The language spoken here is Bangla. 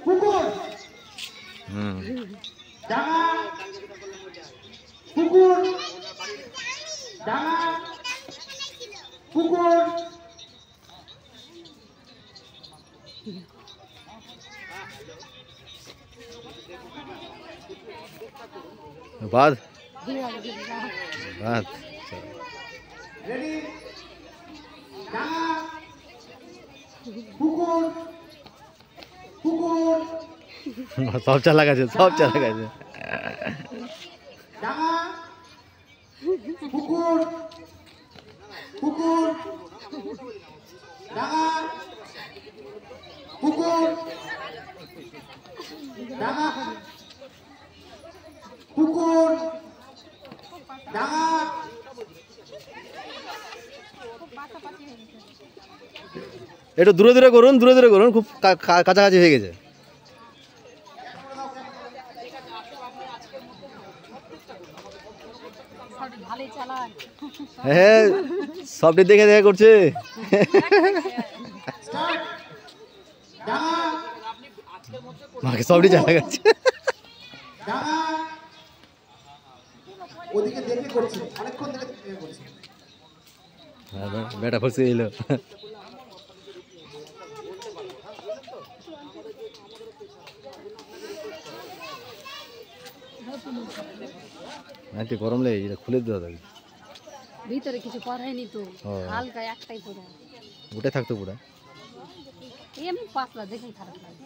কুকুর ডাঙা কুকুর ডাঙা কুকুর बाद बाद রেডি ডাঙা কুকুর কুকুর सब चला गए सब चला गए ডাঙা কুকুর কুকুর ডাঙা কুকুর ডাঙা কুকুর ডাঙা একটু দূরে দূরে করুন খুব কাছাকাছি হয়ে গেছে হ্যাঁ সবটি দেখে দেখে করছে মাকে সবটি চালা গেছে ডাঙা ওদিকে দেখে করছে অনেকক্ষণ দেখে করছে বেটা ফসে এলো নাকি গরম লেগে এটা খুলে দেওয়া থাকে ভিতরে কিছু পরায়নি তো হালকা একটাই পরে ওটাই থাকতো পুরা এমনি পাতলা দেখেই খারাপ লাগে।